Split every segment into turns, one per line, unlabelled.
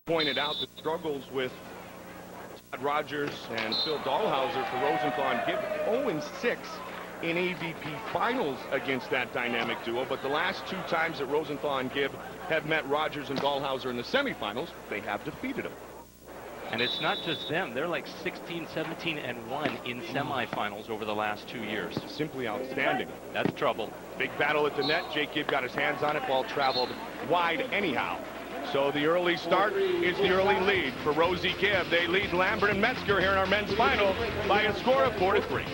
Pointed out the struggles with Todd Rogers and Phil Dahlhauser for Rosenthal and Gibb. 0-6 in AVP finals against that dynamic duo, but the last two times that Rosenthal and Gibb have met Rogers and Dahlhauser in the semifinals, they have defeated them.
And it's not just them. They're like 16, 17, and 1 in semifinals over the last 2 years.
Simply outstanding.
That's trouble.
Big battle at the net. Jake Gibb got his hands on it. Ball traveled wide anyhow. So the early start is the early lead for Rosie Gibb. They lead Lambert and Metzger here in our men's final by a score of 4-3.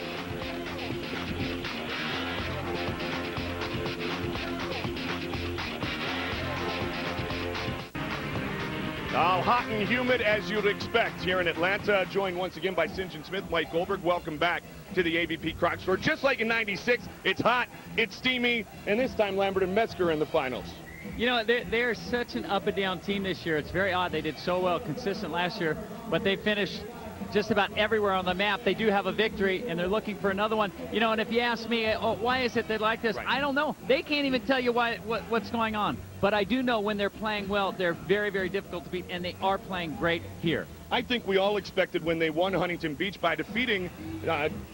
All hot and humid as you'd expect here in Atlanta. Joined once again by St. John Smith, Mike Goldberg. Welcome back to the AVP Croc Store. Just like in '96, it's hot, it's steamy, and this time Lambert and Metzger in the finals.
You know, they're such an up and down team this year. It's very odd. They did so well, consistent last year, but they finished just about everywhere on the map. They do have a victory, and they're looking for another one. You know, and if you ask me, oh, why is it they like this? Right. I don't know. They can't even tell you what's going on. But I do know when they're playing well, they're very, very difficult to beat, and they are playing great here.
I think we all expected when they won Huntington Beach by defeating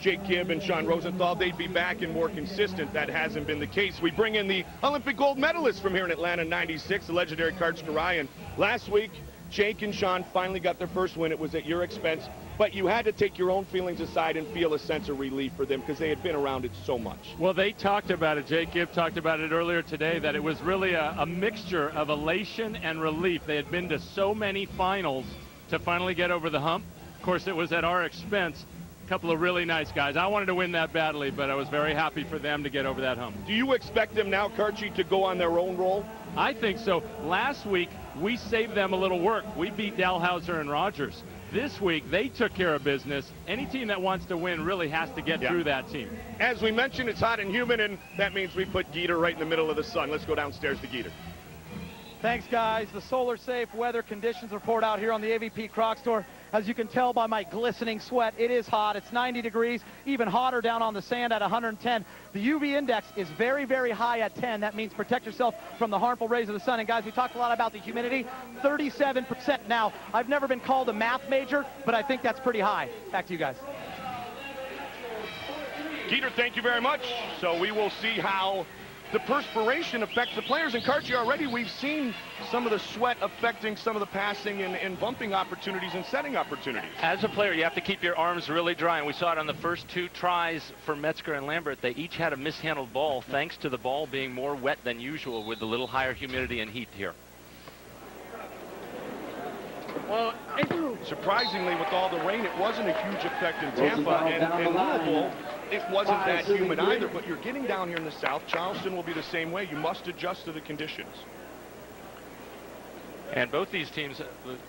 Jake Gibb and Sean Rosenthal, they'd be back and more consistent. That hasn't been the case. We bring in the Olympic gold medalist from here in Atlanta, '96, the legendary Kartchner Ryan. Last week, Jake and Sean finally got their first win. It was at your expense, but you had to take your own feelings aside and feel a sense of relief for them because they had been around it so much.
Well, they talked about it. Jake Gibb talked about it earlier today, that it was really a mixture of elation and relief. They had been to so many finals to finally get over the hump. Of course, it was at our expense. A couple of really nice guys. I wanted to win that badly, but I was very happy for them to get over that hump.
Do you expect them now, Karchi, to go on their own roll?
I think so. Last week, we saved them a little work. We beat Dahlhauser and Rogers. This week, they took care of business. Any team that wants to win really has to get through that team.
As we mentioned, it's hot and humid, and that means we put Geeter right in the middle of the sun. Let's go downstairs to Geeter.
Thanks, guys. The solar-safe weather conditions report out here on the AVP Croc Store. As you can tell by my glistening sweat, it is hot. It's 90 degrees, even hotter down on the sand at 110. The UV index is very, very high at 10. That means protect yourself from the harmful rays of the sun. And, guys, we talked a lot about the humidity, 37%. Now, I've never been called a math major, but I think that's pretty high. Back to you guys.
Geeter, thank you very much. So we will see how the perspiration affects the players. In Karchi already, we've seen some of the sweat affecting some of the passing and bumping opportunities and setting opportunities.
As a player, you have to keep your arms really dry, and we saw it on the first two tries for Metzger and Lambert. They each had a mishandled ball thanks to the ball being more wet than usual with a little higher humidity and heat here.
Well, surprisingly, with all the rain, it wasn't a huge effect in Tampa, and Louisville, it wasn't that humid either, but you're getting down here in the south. Charleston will be the same way. You must adjust to the conditions.
And both these teams,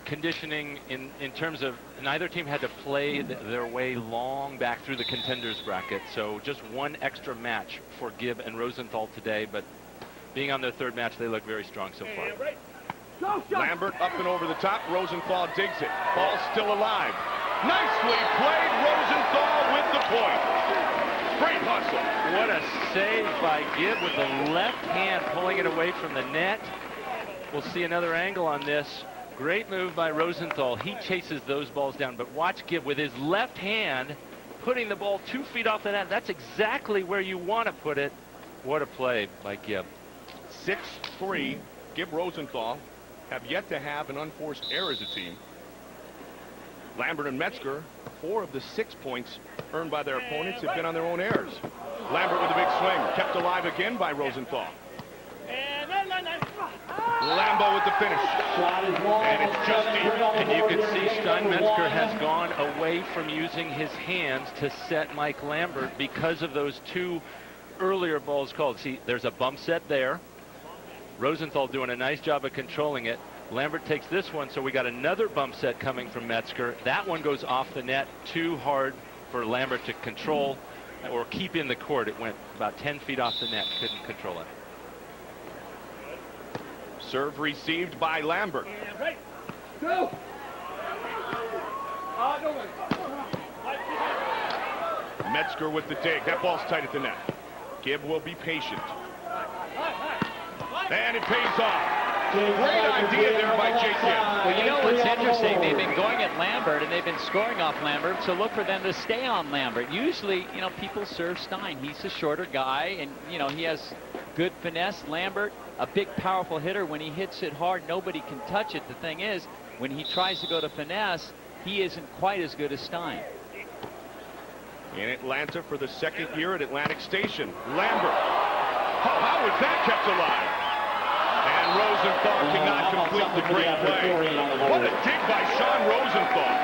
conditioning in terms of, neither team had to play their way long back through the contenders bracket, so just one extra match for Gibb and Rosenthal today, but being on their third match, they look very strong so far.
Lambert up and over the top. Rosenthal digs it. Ball still alive. Nicely played. Rosenthal with the point. Great hustle.
What a save by Gibb with the left hand pulling it away from the net. We'll see another angle on this. Great move by Rosenthal. He chases those balls down, but watch Gibb with his left hand putting the ball 2 feet off the net. That's exactly where you want to put it. What a play by Gibb.
6-3. Gibb Rosenthal have yet to have an unforced error as a team. Lambert and Metzger, 4 of the 6 points earned by their opponents have been on their own errors. Lambert with a big swing, kept alive again by Rosenthal. Lambo with the finish. And it's just deep.
And you can see Stein Metzger has gone away from using his hands to set Mike Lambert because of those 2 earlier balls called. See, there's a bump set there. Rosenthal doing a nice job of controlling it. Lambert takes this one, so we got another bump set coming from Metzger. That one goes off the net, too hard for Lambert to control or keep in the court. It went about 10 feet off the net, couldn't control it.
Serve received by Lambert. Metzger with the dig. That ball's tight at the net. Gibb will be patient. And it pays off. Great idea there by Jake Gibb.
Well, you know
what's interesting, they've been going at Lambert and they've been scoring off Lambert, so look for them to stay on Lambert. Usually, you know, people serve Stein. He's a shorter guy, and, you know, he has good finesse. Lambert, a big, powerful hitter. When he hits it hard, nobody can touch it. The thing is, when he tries to go to finesse, he isn't quite as good as Stein.
In Atlanta for the second year at Atlantic Station, Lambert. Oh, how was that kept alive? And Rosenthal cannot complete the great play. What a dig by Sean Rosenthal.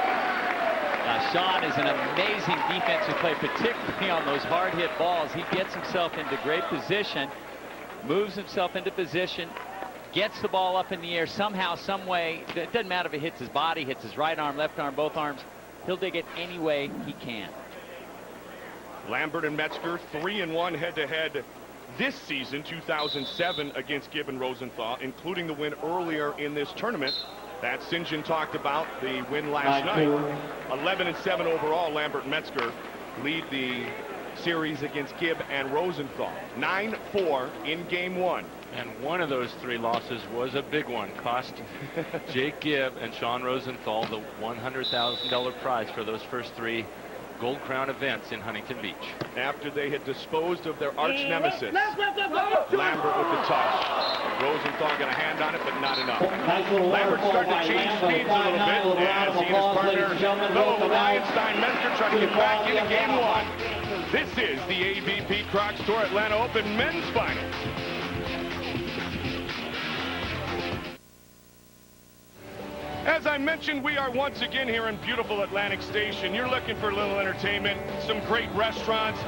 Sean is an amazing defensive play, particularly on those hard hit balls. He gets himself into great position, moves himself into position, gets the ball up in the air somehow, some way. It doesn't matter if it hits his body, hits his right arm, left arm, both arms. He'll dig it any way he can.
Lambert and Metzger 3-1 head-to-head this season, 2007, against Gibb and Rosenthal, including the win earlier in this tournament that St. John talked about, the win last night. 11-7 overall. Lambert and Metzger lead the series against Gibb and Rosenthal. 9-4 in game one.
And one of those three losses was a big one. Cost Jake Gibb and Sean Rosenthal the $100,000 prize for those first three Gold Crown events in Huntington Beach.
After they had disposed of their arch nemesis, Lambert with the touch. Rosenthal got a hand on it, but not enough. Lambert started to change speeds a little bit as he and his partner, fellow Ryan Stein-Metzger, trying to get back into game one. This is the AVP Crocs Tour Atlanta Open Men's Finals. As I mentioned, we are once again here in beautiful Atlantic Station. You're looking for a little entertainment, some great restaurants,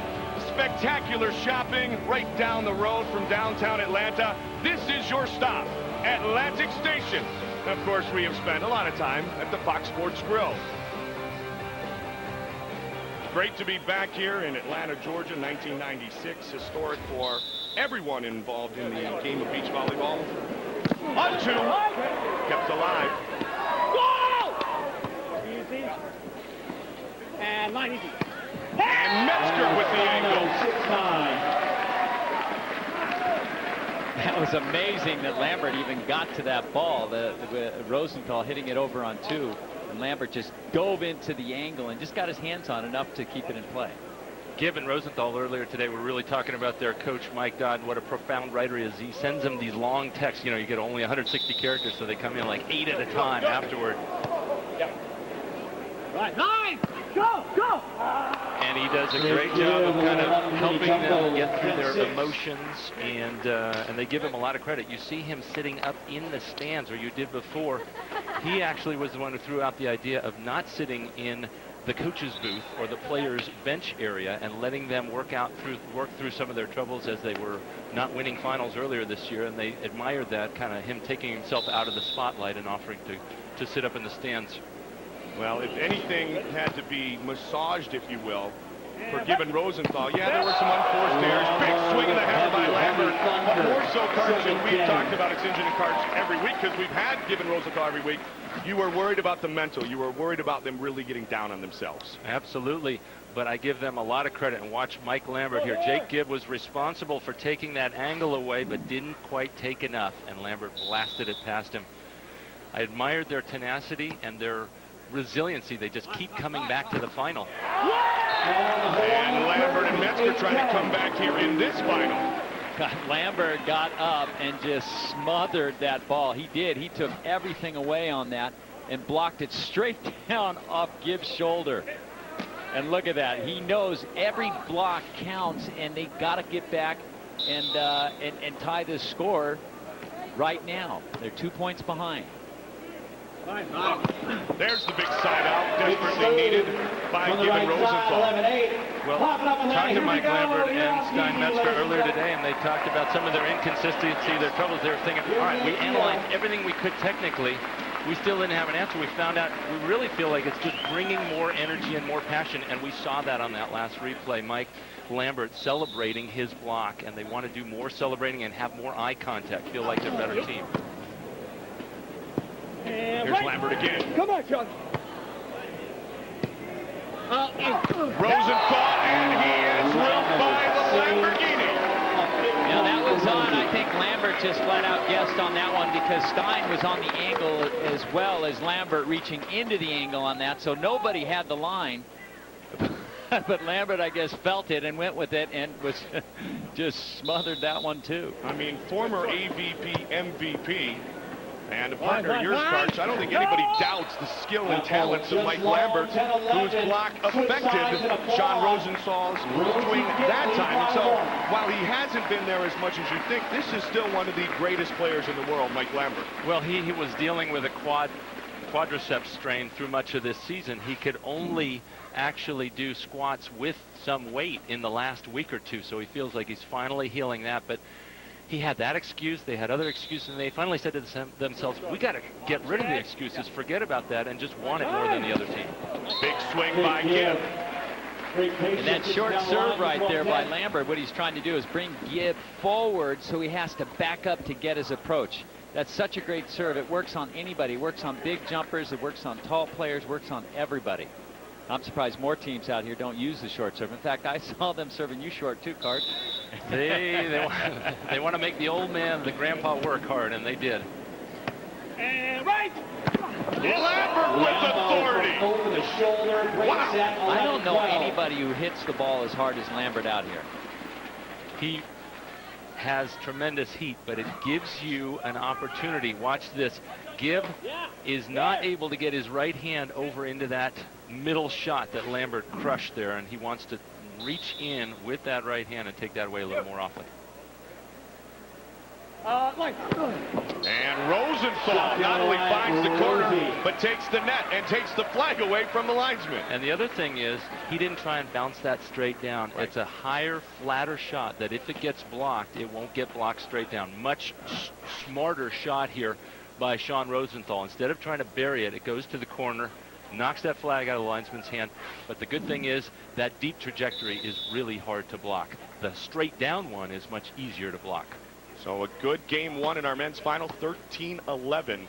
spectacular shopping right down the road from downtown Atlanta. This is your stop, Atlantic Station. Of course, we have spent a lot of time at the Fox Sports Grill. Great to be back here in Atlanta, Georgia, 1996. Historic for everyone involved in the game of beach volleyball. On two, kept alive.
Easy. And line easy.
And Metzger with the angle.
That was amazing that Lambert even got to that ball. The Rosenthal hitting it over on two. And Lambert just dove into the angle and just got his hands on enough to keep it in play.
Gibb and Rosenthal earlier today were really talking about their coach, Mike Dodd, and what a profound writer he is. He sends them these long texts. You know, you get only 160 characters, so they come in like 8 at a time afterward.
Right, 9, go, go!
And he does a great job of kind of helping them get through their emotions, and they give him a lot of credit. You see him sitting up in the stands, or you did before. He actually was the one who threw out the idea of not sitting in the coach's booth or the players' bench area and letting them work through some of their troubles as they were not winning finals earlier this year, and they admired that, kind of him taking himself out of the spotlight and offering to sit up in the stands.
Well, if anything had to be massaged, if you will, for Gibb and Rosenthal, yeah, there were some unforced errors. Big swing in the hammer by Lambert. But more so, Karch, and we've talked about it, St. John and Karch, every week because we've had Gibb and Rosenthal every week. You were worried about the mental. You were worried about them really getting down on themselves.
Absolutely. But I give them a lot of credit. And watch Mike Lambert here. Jake Gibb was responsible for taking that angle away, but didn't quite take enough. And Lambert blasted it past him. I admired their tenacity and their resiliency. They just keep coming back to the final.
And Lambert and Metzger trying to come back here in this final.
Lambert got up and just smothered that ball. He did. He took everything away on that and blocked it straight down off Gibb's shoulder. And look at that. He knows every block counts, and they got to get back and tie this score right now. They're 2 points behind.
There's the big side out, desperately needed by Gibb and Rosenthal.
Well, talked to Mike Lambert and Stein Metzger earlier today, and they talked about some of their inconsistency, their troubles. They were thinking, all right, we analyzed everything we could technically. We still didn't have an answer. We found out we really feel like it's just bringing more energy and more passion, and we saw that on that last replay. Mike Lambert celebrating his block, and they want to do more celebrating and have more eye contact, feel like they're a better team.
Here's Lambert again.
Come on, Chuck.
Rosenthal, and he is ruled by the Lamborghini.
Now that was on. I think Lambert just flat out guessed on that one because Stein was on the angle as well as Lambert reaching into the angle on that, so nobody had the line. But Lambert, I guess, felt it and went with it and was just smothered that one too.
I mean, former AVP MVP and a partner of yours, Karch. I don't think anybody doubts the skill and talents of Mike Lambert, whose block affected Sean Rosenthal's swing that time. And so while he hasn't been there as much as you think, this is still one of the greatest players in the world, Mike Lambert.
Well, he was dealing with a quadriceps strain through much of this season. He could only actually do squats with some weight in the last week or two, so he feels like he's finally healing that. But he had that excuse, they had other excuses, and they finally said to themselves, we got to get rid of the excuses, forget about that, and just want it more than the other team.
Big swing by Gibb.
And that short serve right there by Lambert, what he's trying to do is bring Gibb forward so he has to back up to get his approach. That's such a great serve. It works on anybody. It works on big jumpers. It works on tall players. Works on everybody. I'm surprised more teams out here don't use the short serve. In fact, I saw them serving you short too, Cart.
They want to make the old man, the grandpa, work hard, and they did.
And right.
Lambert with authority.
Over the shoulder.
Wow.
I don't know anybody who hits the ball as hard as Lambert out here.
He has tremendous heat, but it gives you an opportunity. Watch this. Gibb is not able to get his right hand over into that middle shot that Lambert crushed there, and he wants to reach in with that right hand and take that away a little more often.
And Rosenthal not only finds the corner, but takes the net and takes the flag away from the linesman.
And the other thing is, he didn't try and bounce that straight down. Right. It's a higher, flatter shot that if it gets blocked, it won't get blocked straight down. Much smarter shot here by Sean Rosenthal. Instead of trying to bury it, it goes to the corner, knocks that flag out of the linesman's hand. But the good thing is that deep trajectory is really hard to block. The straight down one is much easier to block.
So a good game one in our men's final, 13-11.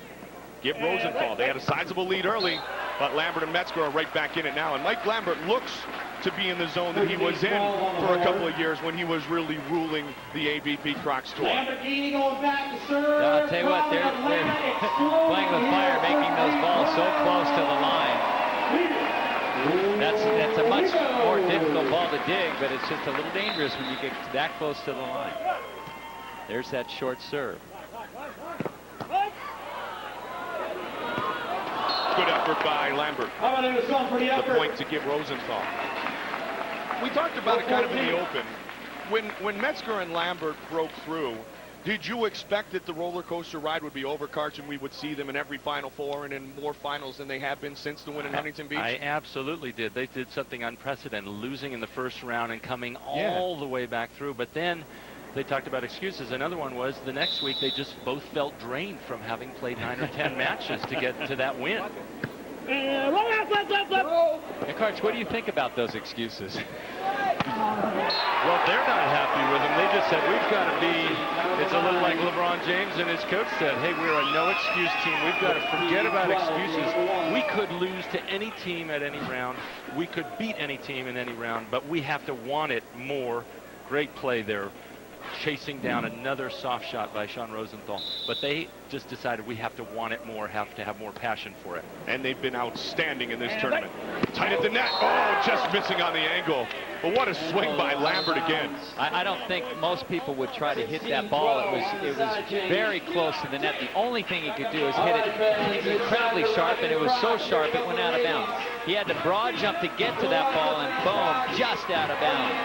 Gibb Rosenthal. They had a sizable lead early, but Lambert and Metzger are right back in it now. And Mike Lambert looks to be in the zone that he was in for a couple of years when he was really ruling the AVP Crocs Tour.
I'll tell you what, they're playing with fire, making those balls so close to the line. That's a much more difficult ball to dig, but it's just a little dangerous when you get that close to the line. There's that short serve.
Good effort by Lambert. The point to give Rosenthal. We talked about it kind of in the open. When Metzger and Lambert broke through, did you expect that the roller coaster ride would be over, Karch, and we would see them in every Final Four and in more finals than they have been since the win in Huntington Beach?
I absolutely did. They did something unprecedented, losing in the first round and coming all the way back through. But then they talked about excuses. Another one was the next week they just both felt drained from having played 9 or 10 matches to get to that win.
And Karch, what do you think about those excuses?
Well, they're not happy with them. They just said, we've got to be, it's a little like LeBron James and his coach said, hey, we're a no-excuse team. We've got to forget about excuses. We could lose to any team at any round. We could beat any team in any round, but we have to want it more. Great play there, chasing down another soft shot by Sean Rosenthal. But they just decided we have to want it more, have to have more passion for it.
And they've been outstanding in this tournament. Tight at the net. Oh, just missing on the angle. But what a swing by Lambert again.
I don't think most people would try to hit that ball. It was very close to the net. The only thing he could do is hit it incredibly sharp, and it was so sharp it went out of bounds. He had to broad jump to get to that ball, and boom, just out of bounds.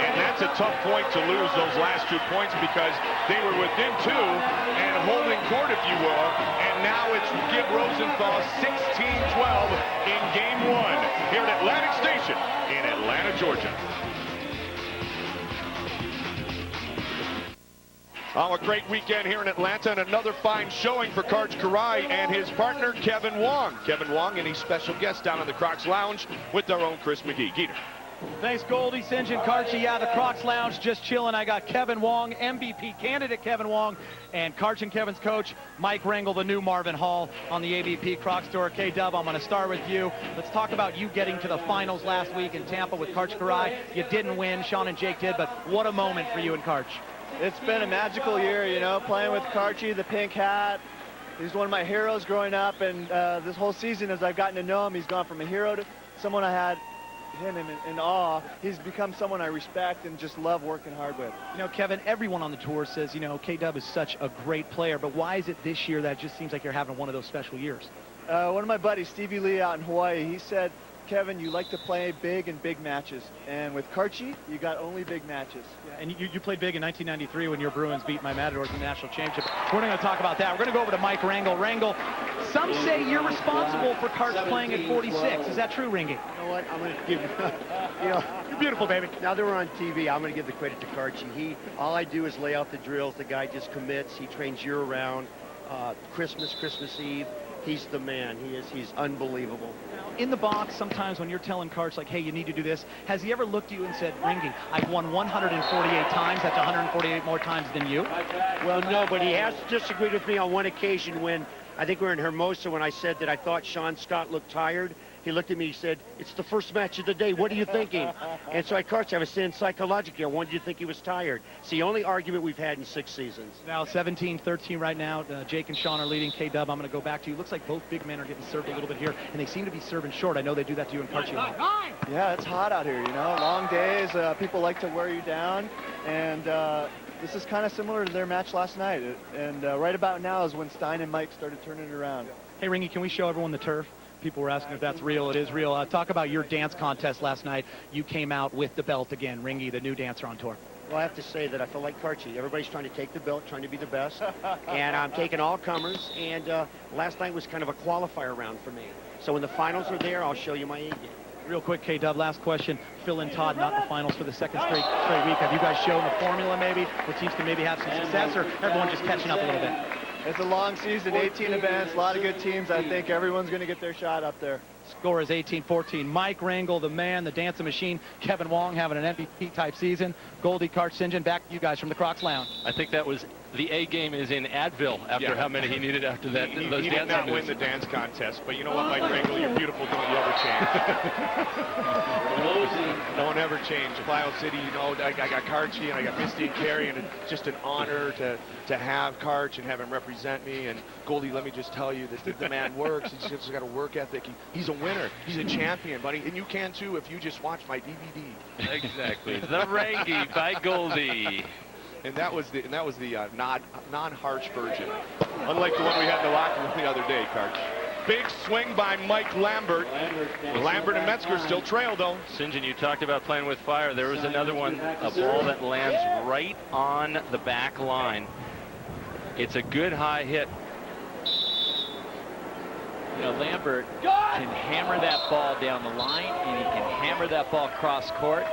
And that's a tough point to lose those last 2 points because they were within 2 and holding court, if you will. And now it's Gibb Rosenthal 16-12 in game 1 here at Atlantic Station in Atlanta, Georgia. Oh, a great weekend here in Atlanta, and another fine showing for Karch Kiraly and his partner, Kevin Wong. Kevin Wong and his special guest down in the Crocs Lounge with their own Chris McGee. Geeter.
Thanks, Goldie, St. John, Karchy. Yeah, the Crocs Lounge just chilling. I got Kevin Wong, MVP candidate Kevin Wong, and Karch and Kevin's coach, Mike Rangel, the new Marvin Hall on the AVP Crocs Tour. K-Dub, I'm going to start with you. Let's talk about you getting to the finals last week in Tampa with Karch Kiraly. You didn't win, Sean and Jake did, but what a moment for you and Karch.
It's been a magical year, you know, playing with Karchy, the pink hat. He's one of my heroes growing up, and this whole season, as I've gotten to know him, he's gone from a hero to someone I had him in awe. He's become someone I respect and just love working hard with.
You know, Kevin, everyone on the tour says, you know, K-Dub is such a great player, but why is it this year that it just seems like you're having one of those special years?
One of my buddies, Stevie Lee out in Hawaii, he said, Kevin, you like to play big in big matches. And with Karchi, you got only big matches.
Yeah, and you played big in 1993 when your Bruins beat my Matadors in the national championship. We're not going to talk about that. We're going to go over to Mike Rangel. Rangel, some say you're responsible for Karch playing at 46. Is that true, Ringy?
You know what? I'm going to give
You're beautiful, baby.
Now that we're on TV, I'm going to give the credit to Karchi. All I do is lay out the drills. The guy just commits. He trains year-round. Christmas Eve. He's the man. He's unbelievable.
In the box, sometimes when you're telling Karch, like, hey, you need to do this, has he ever looked at you and said, Ringy, I've won 148 times. That's 148 more times than you?
Well, no, but he has disagreed with me on one occasion when I think we were in Hermosa when I said that I thought Sean Scott looked tired. He looked at me, he said, it's the first match of the day. What are you thinking? And so I Karch, I was saying psychologically, I wanted you to think he was tired. It's the only argument we've had in 6 seasons.
Now 17-13 right now. Jake and Sean are leading. K-Dub, I'm going to go back to you. Looks like both big men are getting served a little bit here, and they seem to be serving short. I know they do that to you and Karch.
Yeah, it's hot out here, you know. Long days, people like to wear you down, and this is kind of similar to their match last night. And right about now is when Stein and Mike started turning it around.
Hey, Ringy, can we show everyone the turf? People were asking if that's real. It is real. Talk about your dance contest last night. You came out with the belt again. Ringy, the new dancer on tour.
Well, I have to say that I feel like Karchi. Everybody's trying to take the belt, trying to be the best. And I'm taking all comers. And last night was kind of a qualifier round for me. So when the finals are there, I'll show you my A game.
Real quick, K-Dub, last question. Phil and Todd not in the finals for the second straight week. Have you guys shown the formula maybe where teams can maybe have some success, or everyone just catching up a little bit?
It's a long season, 18 events, a lot of good teams. I think everyone's going to get their shot up there.
Score is 18-14. Mike Rangel, the man, the dancing machine. Kevin Wong having an MVP-type season. Goldie, Karch, St. John, back to you guys from the Crocs Lounge.
I think that was the A game is in Advil after how many he needed after that.
He did not win the dance contest, but you know what, Mike Rangel, you're beautiful. Don't you ever change. Don't ever change. Clio City, you know, I got Karchi and I got Misty and Carrie, and it's just an honor to have Karch and have him represent me. And Goldie, let me just tell you that the man works. He's just got a work ethic. He's a winner. He's a champion, buddy. And you can too if you just watch my DVD.
Exactly. The Rangy by Goldie.
And that was the non-harsh version, unlike the one we had in the locker room the other day, Karch. Big swing by Mike Lambert. Lambert and Metzger still trail, though.
St. John, you talked about playing with fire. There was another one, a ball that lands right on the back line. It's a good high hit.
You know, Lambert can hammer that ball down the line, and he can hammer that ball cross court.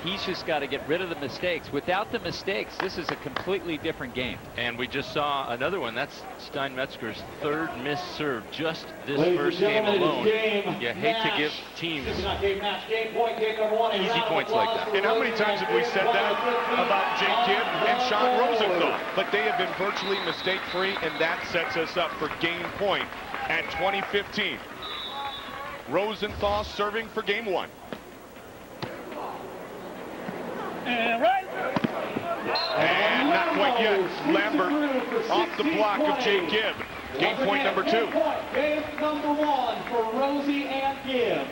He's just got to get rid of the mistakes. Without the mistakes, this is a completely different game.
And we just saw another one. That's Stein Metzger's third missed serve just this first game alone. You hate to give teams easy points like that.
And how many times have we said that about Jake Gibb and Sean Rosenthal? But they have been virtually mistake-free, and that sets us up for game point at 2015. Rosenthal serving for game one.
And right.
And not quite yet. Lambert off the block of Jake Gibb. Game point number 2.
Game number 1 for Rosie and Gibb.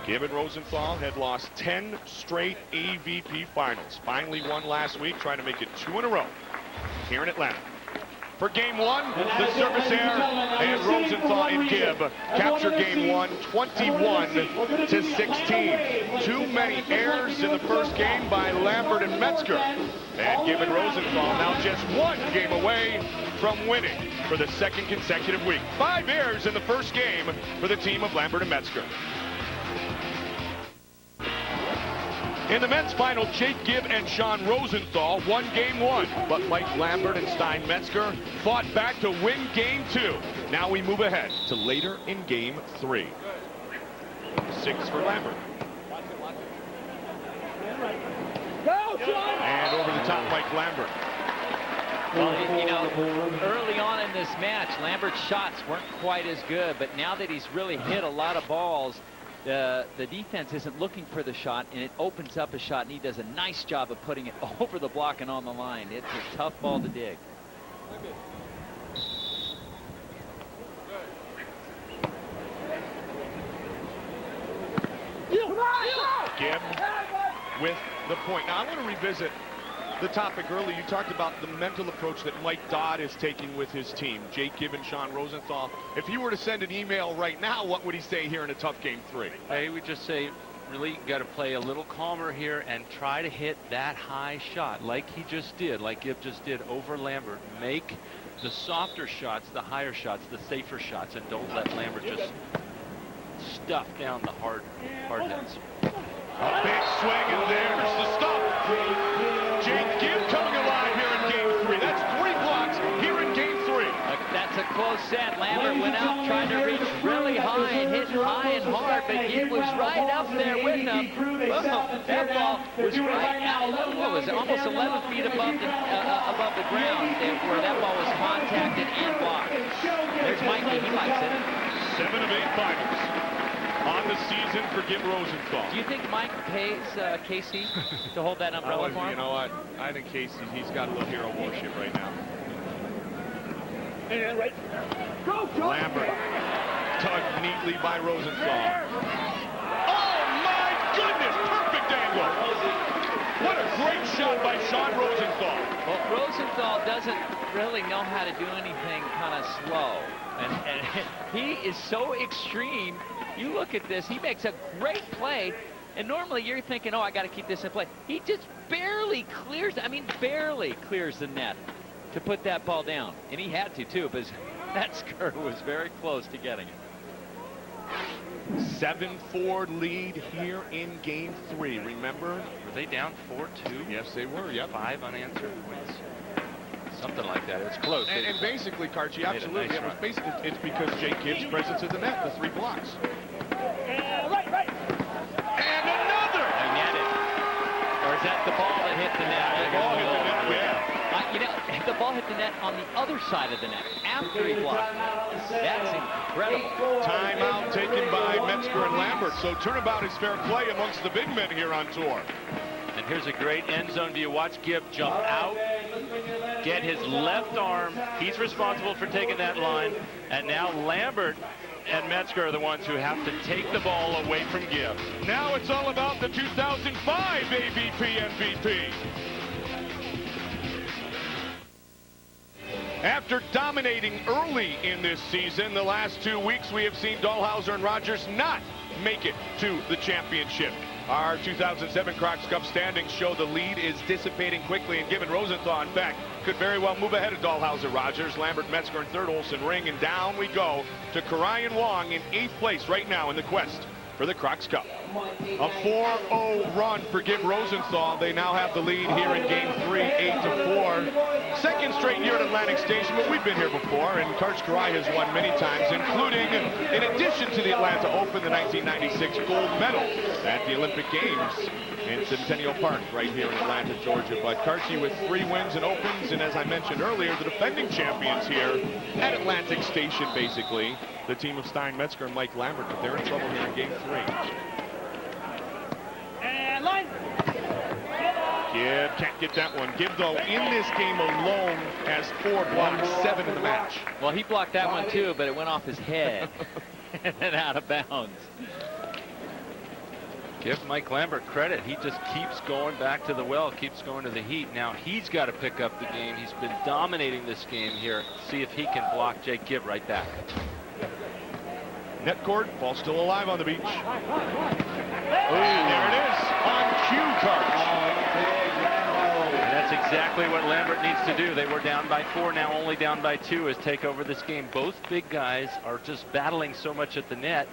Gibb and Rosenthal had lost 10 straight AVP finals. Finally won last week, trying to make it 2 in a row here in Atlanta. For game 1, the service error, and Rosenthal and Gibb capture game 1, 21-16. Too many errors in the first game by Lambert and Metzger. And Gibb and Rosenthal now just 1 game away from winning for the second consecutive week. 5 errors in the first game for the team of Lambert and Metzger. In the men's final, Jake Gibb and Sean Rosenthal won game 1, but Mike Lambert and Stein Metzger fought back to win game 2. Now we move ahead to later in game 3. 6 for Lambert. And over the top, Mike Lambert.
Well, you know, early on in this match, Lambert's shots weren't quite as good, but now that he's really hit a lot of balls, the defense isn't looking for the shot, and it opens up a shot, and he does a nice job of putting it over the block and on the line. It's a tough ball to dig.
Gibb with the point. Now, I want to revisit the topic earlier. You talked about the mental approach that Mike Dodd is taking with his team, Jake Gibb and Sean Rosenthal. If he were to send an email right now, what would he say here in a tough game 3?
He would just say, really got to play a little calmer here and try to hit that high shot like he just did, like Gibb just did over Lambert. Make the softer shots, the higher shots, the safer shots, and don't let Lambert just stuff down the hard hits.
A big swing, and there's the stop. Jake Gibb coming alive here in game 3. That's 3 blocks here in game 3.
That's a close set. Lambert went out trying to reach really high and hit high and hard, but Gibb was right up there with him. That ball was right out. What was it? Almost 11 feet above the ground, where that ball was contacted and blocked. There's Mikey. He likes it.
7 of 8 finals on the season for Gibb Rosenthal.
Do you think Mike pays Casey to hold that umbrella for him?
You know what? I think Casey, he's got a little hero worship right now.
And right. Go,
Lambert tugged neatly by Rosenthal. Oh my goodness! Perfect angle. What a great shot by Sean Rosenthal.
Well, Rosenthal doesn't really know how to do anything kind of slow. And he is so extreme. You look at this, he makes a great play, and normally you're thinking, oh, I got to keep this in play. He just barely clears the net to put that ball down. And he had to, too, because Metzger was very close to getting it.
7-4 lead here in game 3. Remember?
Were they down 4-2?
Yes, they were. Yep.
5 unanswered points. Something like that. It was close.
And basically, Karchi, absolutely.
Nice
it's because Jake Gibb's presence at the net, the 3 blocks.
right.
And another!
They net it. Or is that the ball that hit the net?
The ball hit the net, yeah.
You know, the ball hit the net on the other side of the net after he blocked. That's incredible.
Timeout taken by Metzger and Lambert. So turnabout is fair play amongst the big men here on tour.
And here's a great end zone view. Watch Gibb jump out, get his left arm. He's responsible for taking that line. And now Lambert and Metzger are the ones who have to take the ball away from Gibb.
Now it's all about the 2005 AVP MVP. After dominating early in this season, the last 2 weeks we have seen Dahlhauser and Rogers not make it to the championship. Our 2007 Crocs Cup standings show the lead is dissipating quickly, and given Rosenthal, in fact, could very well move ahead of Dahlhauser, Rogers, Lambert, Metzger in 3rd, Olsen, Ring, and down we go to Karai and Wong in 8th place right now in the quest for the Crocs Cup. A 4-0 run for Gibb Rosenthal. They now have the lead here in game 3, 8-4. Second straight year at Atlantic Station, but we've been here before, and Karch Karai has won many times, including, in addition to the Atlanta Open, the 1996 gold medal at the Olympic Games in Centennial Park right here in Atlanta, Georgia. But Karchi with 3 wins and opens, and as I mentioned earlier, the defending champions here at Atlantic Station, basically. The team of Stein Metzger and Mike Lambert, but they're in trouble here in game 3.
And line.
Gibb can't get that one. Gibb, though, in this game alone has 4 blocks, 7 in the match.
Well, he blocked that one too, but it went off his head and out of bounds.
Give Mike Lambert credit. He just keeps going back to the well, keeps going to the heat. Now he's got to pick up the game. He's been dominating this game here. See if he can block Jake Gibb right back.
Net cord, ball still alive on the beach. Oh, there it is, on cue,
And that's exactly what Lambert needs to do. They were down by 4, now only down by 2 as take over this game. Both big guys are just battling so much at the net.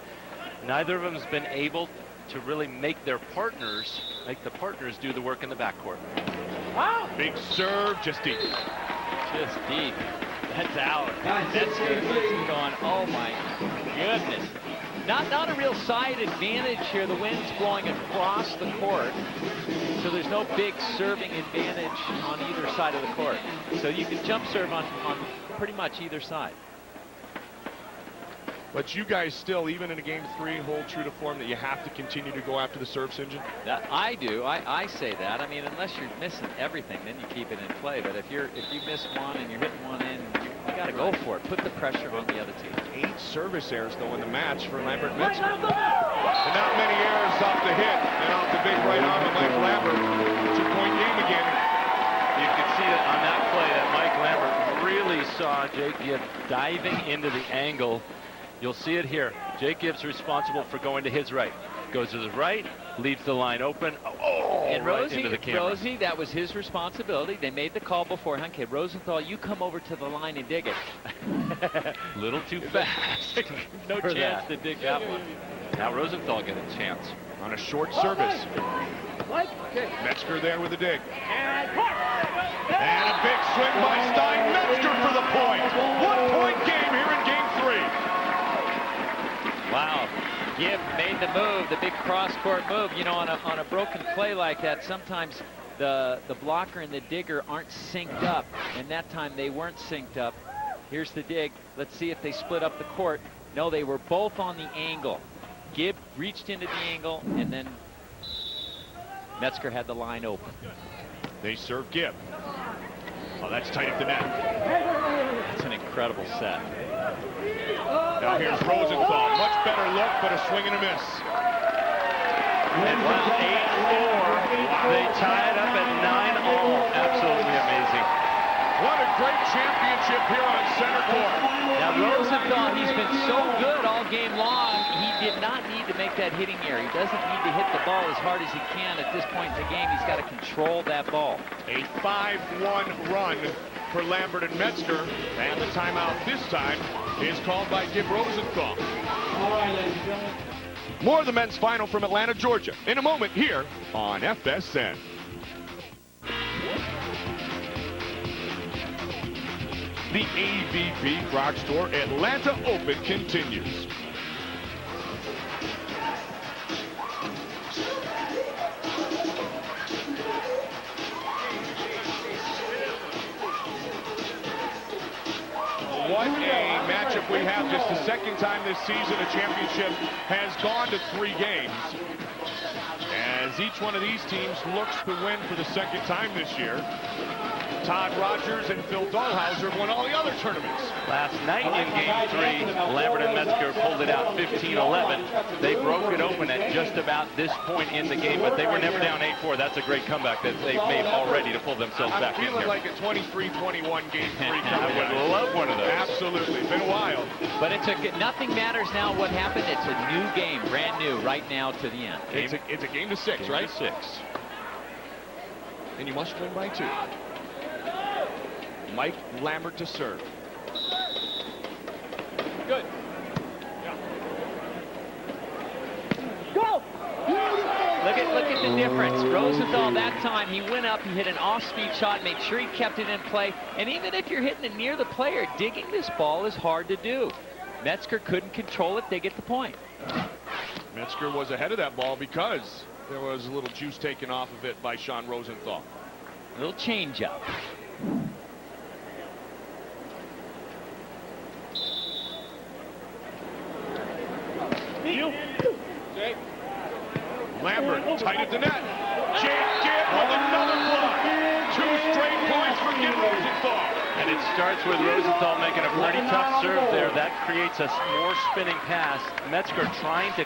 Neither of them has been able to really make the partners do the work in the backcourt.
Wow.
Big serve, just deep.
Just deep. That's out. That's going, oh my goodness. Not a real side advantage here. The wind's blowing across the court, so there's no big serving advantage on either side of the court. So you can jump serve on pretty much either side.
But you guys still, even in a game 3, hold true to form that you have to continue to go after the serve, St. John?
I do. I say that. I mean, unless you're missing everything, then you keep it in play. But if you miss one and you're hitting one in, you got to go for it. Put the pressure on the other team.
8 service errors, though, in the match for Lambert Metzger. And not many errors off the hit and off the big right arm of Mike Lambert. 2-point game again.
You can see that on that play that Mike Lambert really saw Jake Gibb diving into the angle. You'll see it here. Jake Gibb's responsible for going to his right. Goes to the right, leaves the line open.
And
right into the camera.
Rosie, that was his responsibility. They made the call beforehand. Okay, Rosenthal, you come over to the line and dig it.
Little too fast.
No chance to dig that one.
Now Rosenthal get a chance.
On a short service. Metzger there with a dig. And a big swing by Stein. Metzger for the point. 1-point game here in game 3.
Wow. Gibb made the move, the big cross-court move. You know, on a broken play like that, sometimes the blocker and the digger aren't synced up. And that time they weren't synced up. Here's the dig. Let's see if they split up the court. No, they were both on the angle. Gibb reached into the angle, and then Metzger had the line open.
They serve Gibb. Oh, that's tight at the net.
That's an incredible set.
Now here's Rosenthal. Much better look, but a swing and a miss.
And 8-4. They tie it up at 9-all. Absolutely amazing.
What a great championship here on center court.
Now Rosenthal, he's been so good all game long. He did not need to make that hitting error. He doesn't need to hit the ball as hard as he can at this point in the game. He's got to control that ball.
A 5-1 run for Lambert and Metzger, and the timeout this time is called by Gibb Rosenthal.
All right, ladies and gentlemen.
More of the men's final from Atlanta, Georgia, in a moment here on FSN. The AVP Croc Store Atlanta Open continues. What a matchup we have. Just the second time this season a championship has gone to 3 games. As each one of these teams looks to win for the second time this year. Todd Rogers and Phil Dahlhauser won all the other tournaments.
Last night in game 3, Lambert and Metzger pulled it out 15-11. They broke it open at just about this point in the game, but they were never down 8-4. That's a great comeback that they've made already to pull themselves back in here.
I'm feeling like a 23-21 game 3 coming
I would love one of those.
Absolutely. Been a while.
But nothing matters now what happened. It's a new game, brand new, right now to the end.
It's a game to 6, right?
6.
And you must win by 2. Mike Lambert to serve. Good.
Go!
Look at the difference. Rosenthal that time, he went up, he hit an off-speed shot, made sure he kept it in play. And even if you're hitting it near the player, digging this ball is hard to do. Metzger couldn't control it. They get the point.
Metzger was ahead of that ball because there was a little juice taken off of it by Sean Rosenthal.
A little change-up.
Lambert tight at the net. Jake Gibb with another block. 2 straight points for Gibb Rosenthal.
And it starts with Rosenthal making a pretty tough serve there. That creates a more spinning pass. Metzger trying to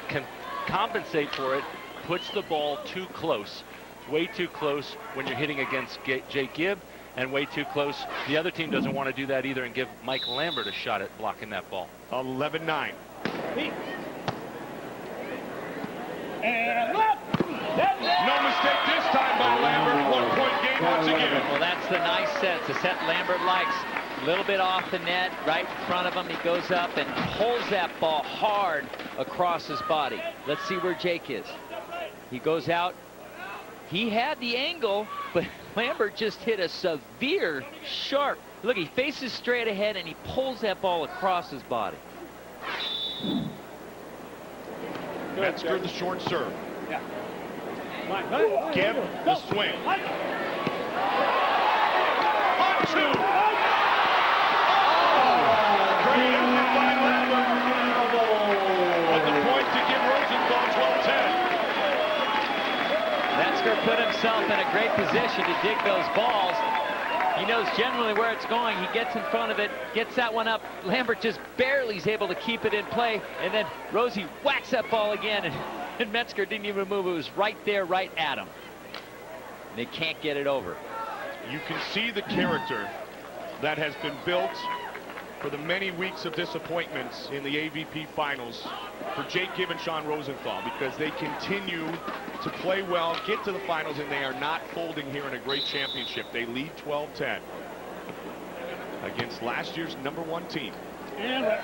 compensate for it, puts the ball too close. Way too close when you're hitting against Jake Gibb, and way too close. The other team doesn't want to do that either and give Mike Lambert a shot at blocking that ball.
11-9.
And left!
No mistake this time by Lambert. 1-point game once again.
Well, that's the nice set. It's a set Lambert likes. A little bit off the net, right in front of him. He goes up and pulls that ball hard across his body. Let's see where Jake is. He goes out. He had the angle, but Lambert just hit a severe, sharp. Look, he faces straight ahead, and he pulls that ball across his body.
Metzger the short serve. Gibb the swing. On 2. Great effort by Lambert. But the point to Gibb Rosenthal, 12-10.
Metzger put himself in a great position to dig those balls. He knows generally where it's going. He gets in front of it, gets that one up. Lambert just barely is able to keep it in play, and then Rosie whacks that ball again, and Metzger didn't even move. It was right there, right at him. They can't get it over.
You can see the character that has been built for the many weeks of disappointments in the AVP finals for Jake Gibb and Sean Rosenthal, because they continue to play well, get to the finals, and they are not folding here in a great championship. They lead 12-10 against last year's #1 team. Lambert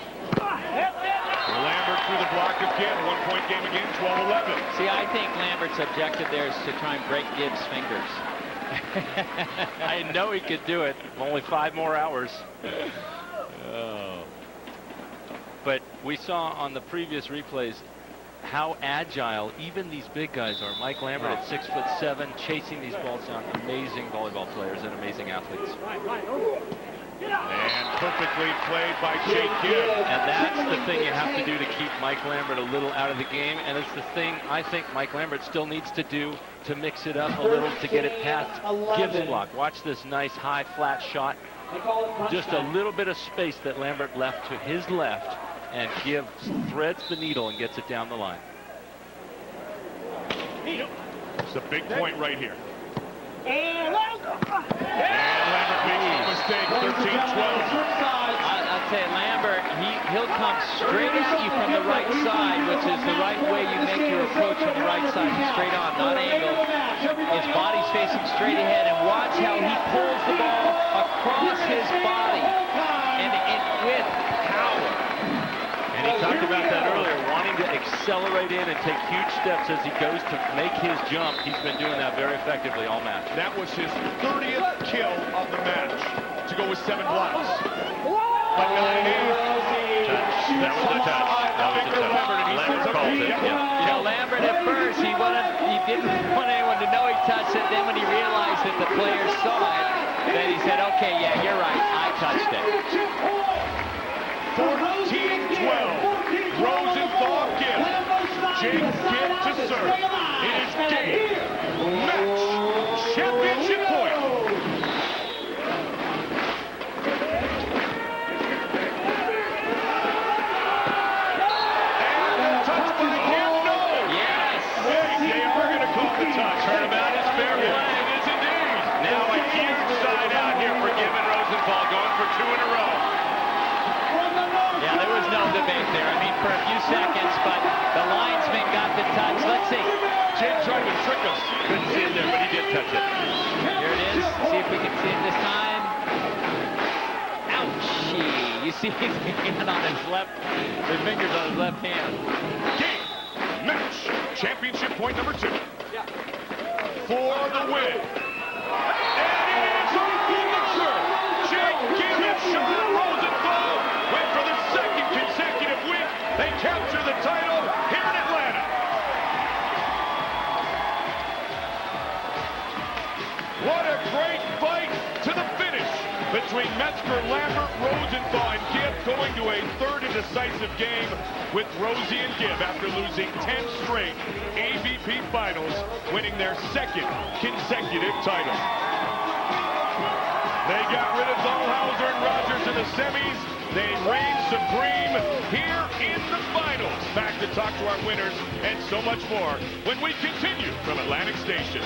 through the block of Gibb. 1-point game again, 12-11.
See, I think Lambert's objective there is to try and break Gibb's fingers.
I know he could do it. Only 5 more hours.
Oh.
But we saw on the previous replays how agile even these big guys are. Mike Lambert at 6'7", chasing these balls down. Amazing volleyball players and amazing athletes.
And perfectly played by Jake Gibb.
And that's the thing you have to do to keep Mike Lambert a little out of the game. And it's the thing I think Mike Lambert still needs to do to mix it up a little to get it past Gibb's block. Watch this nice high flat shot. Just a little bit of space that Lambert left to his left, and Gibb threads the needle and gets it down the line.
It's a big point right here. And Lambert makes no mistake, 13-12.
I'll tell you, Lambert, he'll come straight at you from the right side, which is the right way you make your approach from the right side, straight on, not angled. His body's facing straight ahead, and watch how he pulls the ball across his body, and with power.
And he talked about that earlier, wanting to accelerate in and take huge steps as he goes to make his jump. He's been doing that very effectively all match.
That was his 30th kill of the match, to go with 7 blocks. But not an
Touch. That was a touch. That was a touch. Lambert calls it.
Yeah, Lambert at first, he didn't want anyone to know he touched it. Then when he realized that the players saw it, then he said, okay, yeah, you're right, I touched it.
14-12. Rosenthal Gibb. Jake Gibb to serve. It is game, match, championship point. And touch by Gibb, no.
Yes.
They are going to call the touch. Turnabout is fair play. It is indeed.
Now a huge side out here for Gibb and Rosenthal, going for 2 in a row.
Yeah, there was no debate there. I mean, for a few seconds, but the linesman got the touch. Let's see.
Jake tried to trick us.
Couldn't see it there, but he did touch it.
Here it is. See if we can see it this time. Ouchie. You see his hand on his his fingers on his left hand.
Game, match, championship point #2. For the win. And it is over. Jake Gibb and Sean Rosenthal win for the 2nd consecutive week. They capture the title here in Atlanta. What a great fight to the finish between Metzger, Lambert, Rosenthal, and Gibb, going to a 3rd and decisive game with Rosie and Gibb after losing 10 straight AVP finals, winning their 2nd consecutive title. They got rid of Dahlhauser and Rogers in the semis. They reign supreme here in the finals. Back to talk to our winners and so much more when we continue from Atlantic Station.